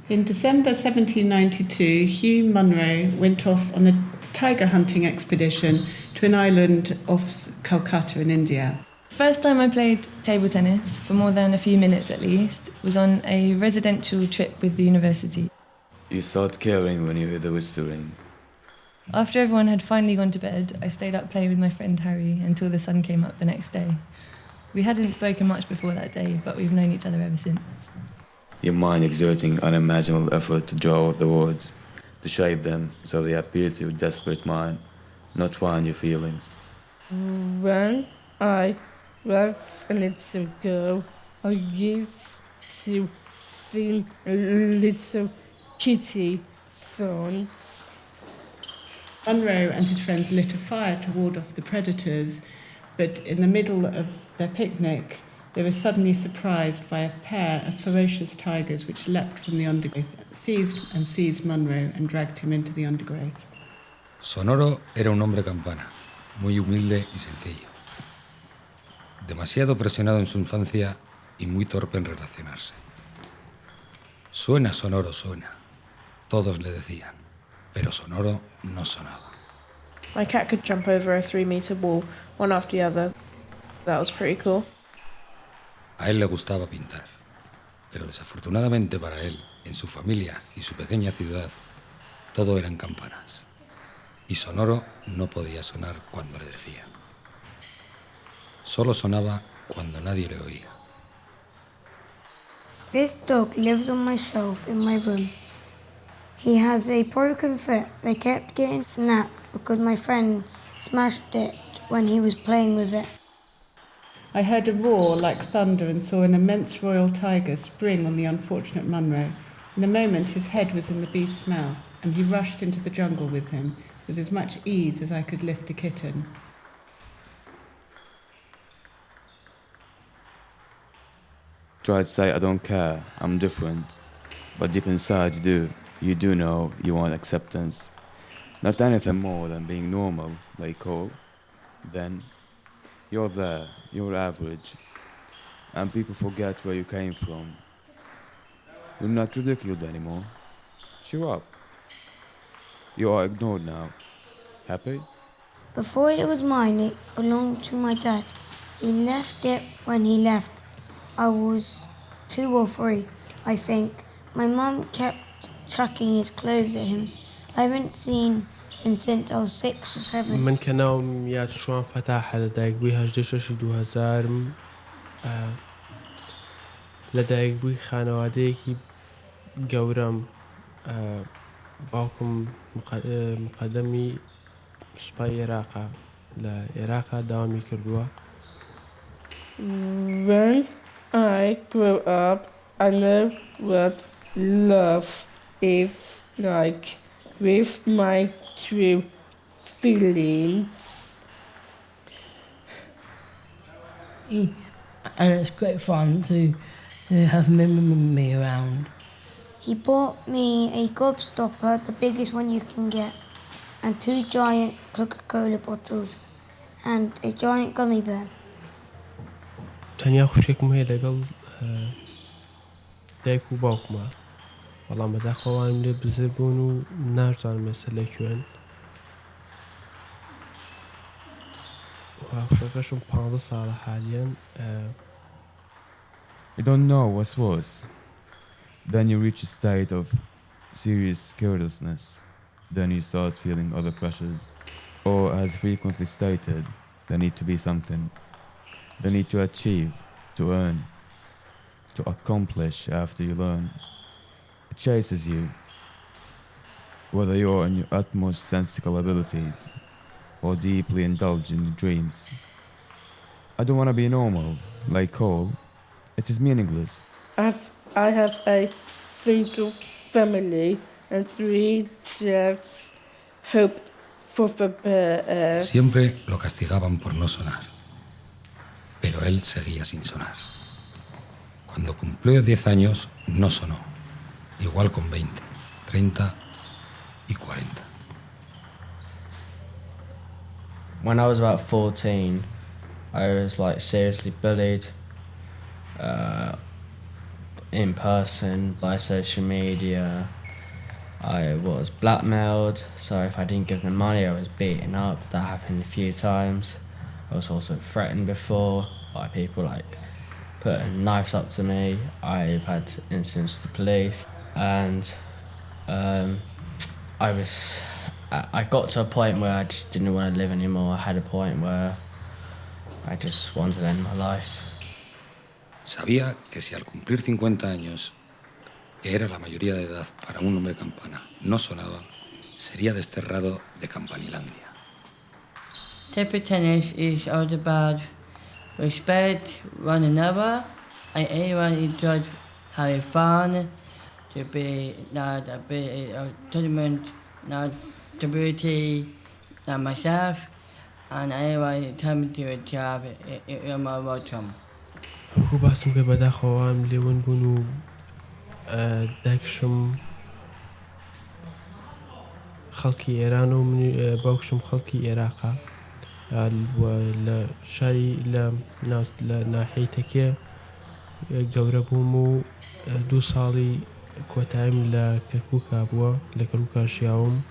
In December 1792, Hugh Munro went off on a tiger hunting expedition to an island off Calcutta in India. First time I played table tennis, for more than a few minutes at least, was on a residential trip with the university. You start caring when you hear the whispering. After everyone had finally gone to bed, I stayed up playing with my friend Harry until the sun came up the next day. We hadn't spoken much before that day, but we've known each other ever since. Your mind exerting unimaginable effort to draw out the words, to shape them so they appeal to your desperate mind, not find your feelings. When I was a little girl, I used to sing little kitty songs. Munro and his friends lit a fire to ward off the predators, but in the middle of their picnic, they were suddenly surprised by a pair of ferocious tigers which leapt from the undergrowth, seized Munro and dragged him into the undergrowth. Sonoro era un hombre campana, muy humilde y sencillo. Demasiado presionado en su infancia y muy torpe en relacionarse. Suena, Sonoro, suena. Todos le decían, pero Sonoro no sonaba. My cat could jump over a 3-meter wall, one after the other. That was pretty cool. A él le gustaba pintar, pero desafortunadamente para él, en su familia y su pequeña ciudad, todo eran campanas. Y Sonoro no podía sonar cuando le decía. Solo sonaba cuando nadie le oía. This dog lives on my shelf in my room. He has a broken foot that kept getting snapped because my friend smashed it when he was playing with it. I heard a roar like thunder and saw an immense royal tiger spring on the unfortunate Munro. In a moment his head was in the beast's mouth, and he rushed into the jungle with him with as much ease as I could lift a kitten. Try to say I don't care, I'm different. But deep inside you do. You do know you want acceptance. Not anything more than being normal, like Cole. Then you're there, you're average. And people forget where you came from. You're not ridiculed anymore. Cheer up. You are ignored now. Happy? Before it was mine, it belonged to my dad. He left it when he left. I was 2 or 3, I think. My mum kept chucking his clothes at him. I haven't seen him since I was 6 or 7. من كناوم ياد شوان فتح لدایک بوی 18 2000 لدایک بوی خانوادەیەکی گەورەم باوکم مقدەمی سوپای عێراقا لە عێراقا داوامی کردووە. When I grow up, I know what love is like with my true feelings. And it's great fun to have me around. He bought me a gobstopper, the biggest one you can get, and 2 giant Coca-Cola bottles, and a giant gummy bear. تەنیا خوشێکم هەیە لەگەڵ دایک و باوکمە، بەڵام بەداخەوانم لێ بزر بوون و نازانم ئێستا لەکوێن. خوشەکەشم 15 ساڵە حالیان. You don't know what's worse. Then you reach a state of serious carelessness. Then you start feeling other pressures. Or, as frequently stated, there need to be something. The need to achieve, to earn, to accomplish after you learn. It chases you, whether you're in your utmost sensical abilities or deeply indulge in your dreams. I don't want to be normal, like Cole. It is meaningless. I have a single family and 3 chefs hope for the best. Siempre lo castigaban por no sonar, pero él seguía sin sonar. Cuando cumplió 10 años, no sonó, igual con 20, 30 y 40. When I was about 14, I was seriously bullied. in person, by social media. I was blackmailed, so if I didn't give them money, I was beaten up. That happened a few times. I was also threatened before by people like putting knives up to me. I've had incidents with the police, and I got to a point where I just didn't want to live anymore. I had a point where I just wanted to end my life. Sabía que si al cumplir 50 años, que era la mayoría de edad para un hombre campana, no sonaba, sería desterrado de Campanilandia. Table tennis is all about respect one another, and everyone enjoys having fun, to be not a bit of tournament, not stability, not myself, and everyone come to a job, you're more welcome. هەکوو باسم کە بەداخەوام لێوەن بوون و دایکشم خەڵکی ئێران و باوکشم خەڵکی عێراقا لە شاری لە ناحەی تەکێ گەورە بووم و 2 ساڵی کۆتاییم لە کەرکووکا بووە لە کەرکووکا ژیاوم.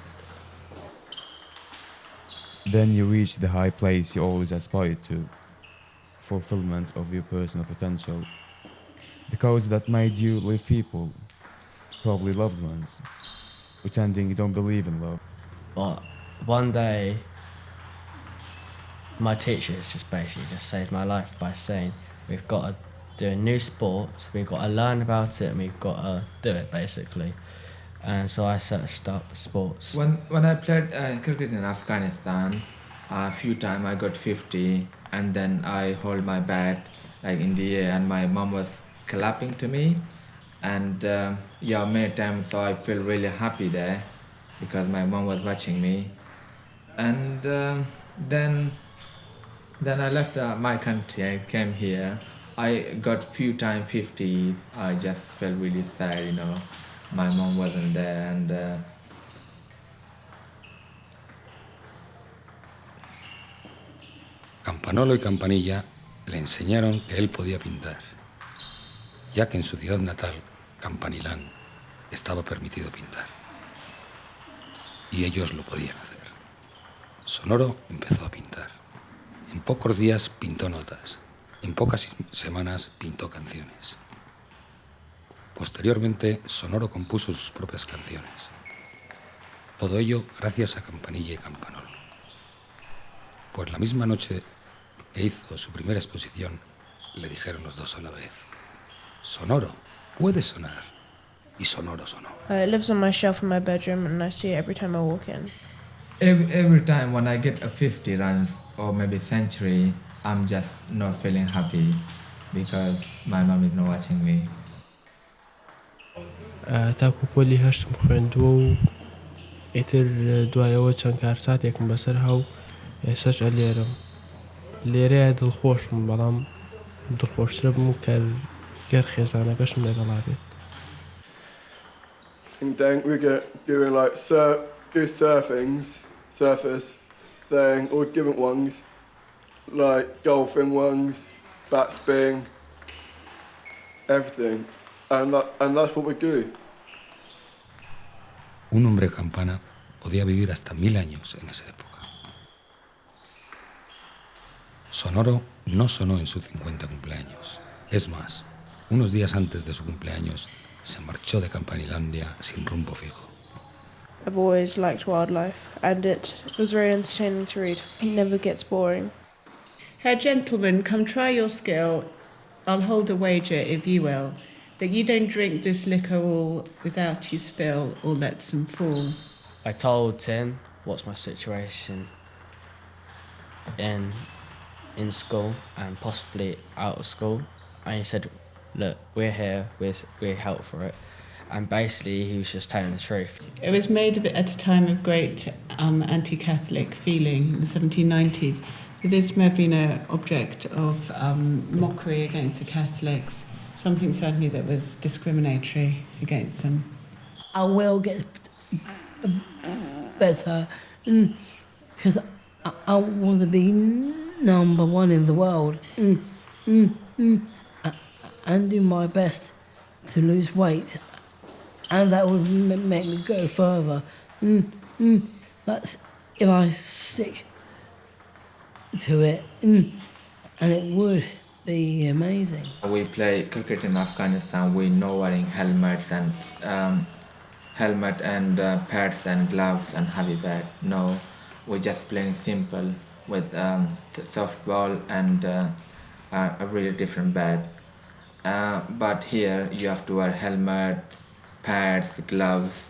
Then you reach the high place you always aspired to, fulfillment of your personal potential, the cause that made you live people, probably loved ones, pretending you don't believe in love. But one day, my teachers just basically saved my life by saying, we've got to do a new sport, we've got to learn about it, and we've got to do it basically. And so I searched up sports. When I played cricket in Afghanistan, a few times I got 50, and then I hold my bat like in the air, and my mom was clapping to me, and many times so I feel really happy there because my mom was watching me, and then I left my country. I came here. I got few times 50. I just felt really sad, you know. My mom wasn't there, and Campanolo y Campanilla le enseñaron que él podía pintar, ya que en su ciudad natal, Campanilán, estaba permitido pintar. Y ellos lo podían hacer. Sonoro empezó a pintar. En pocos días pintó notas. En pocas semanas pintó canciones. Posteriormente, Sonoro compuso sus propias canciones. Todo ello gracias a Campanilla y Campanolo. Pues la misma noche que hizo su primera exposición, le dijeron los dos a la vez: Sonoro, puede sonar. Y Sonoro sonó. It lives on my shelf in my bedroom, and I see it every time I walk in. every time when I get a 50 runs or maybe century, I'm just not feeling happy because my mom is not watching me. تاکو پۆلی هەشتم خوێندووە و ئیتر دوایەوە چەند کارساتێکم بەسەر هاو ئێساش ئەلێرم لێرەیە دڵخۆشم بەڵام دڵخۆشترە بم کە گەر خێزانەکەشم لەگەڵا بێت. And then we get doing like do surface thing, or different ones, like golfing ones, backspin, everything, and that's what we do. Un hombre campana podía vivir hasta 1000 años en esa época. Sonoro no sonó en su 50 cumpleaños. Es más, unos días antes de su cumpleaños, se marchó de Campanilandia sin rumbo fijo. I've always liked wildlife, and it was very entertaining to read. It never gets boring. Herr Gentleman, come try your skill. I'll hold a wager, if you will, that you don't drink this liquor all without you spill or let some fall. I told Tim what's my situation in school and possibly out of school, and he said, look, we're here, we're help for it. And basically he was just telling the truth. It was made at a time of great anti-Catholic feeling in the 1790s. So this may have been an object of mockery against the Catholics, something certainly that was discriminatory against them. I will get better because I want to be number one in the world and do my best to lose weight, and that would make me go further. That's if I stick to it, and it would be amazing. We play cricket in Afghanistan. We no wearing helmet and pads and gloves and heavy bat. No, we're just playing simple with softball and a really different bat. But here you have to wear helmet, pads, gloves.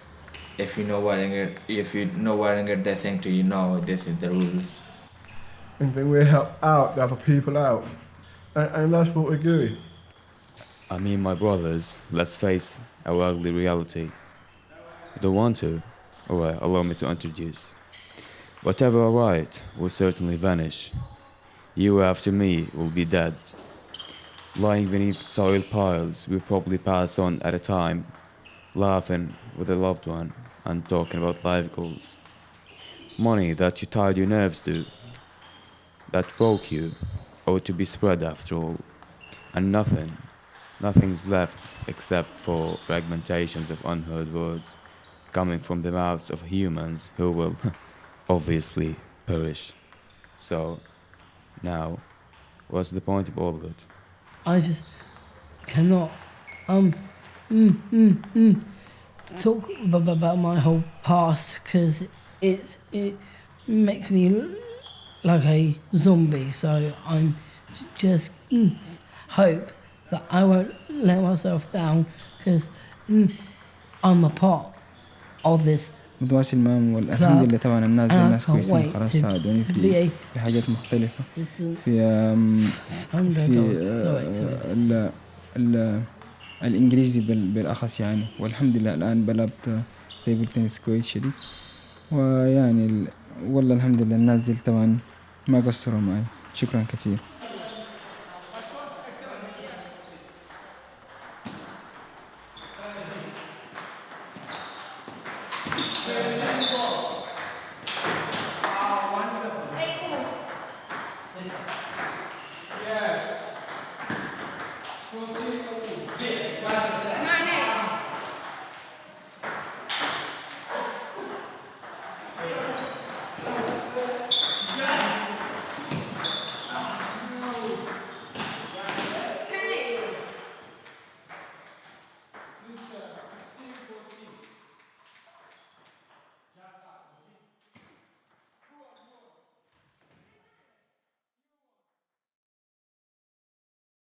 If you're not wearing it, they think to you, no, this is the rules. And then we help out the other people out. And that's what we do. I mean, my brothers, let's face our ugly reality. You don't want to? Alright, allow me to introduce. Whatever I write will certainly vanish. You after me will be dead. Lying beneath soil piles, we'll probably pass on at a time, laughing with a loved one and talking about life goals. Money that you tied your nerves to, that broke you, ought to be spread after all. And nothing's left except for fragmentations of unheard words coming from the mouths of humans who will obviously perish. So, now, what's the point of all of it? I just cannot talk about my whole past because it makes me like a zombie. So I'm just hope that I won't let myself down because I'm a part of this. متواصل معهم والحمد لله طبعا الناس دي ناس كويسين خلاص ساعدوني في حاجات مختلفة في الإنجليزي بالأخص يعني والحمد لله الآن بلعب تيبل تنس كويس شديد ويعني والله الحمد لله الناس دي طبعا ما قصروا معي شكرا كثير.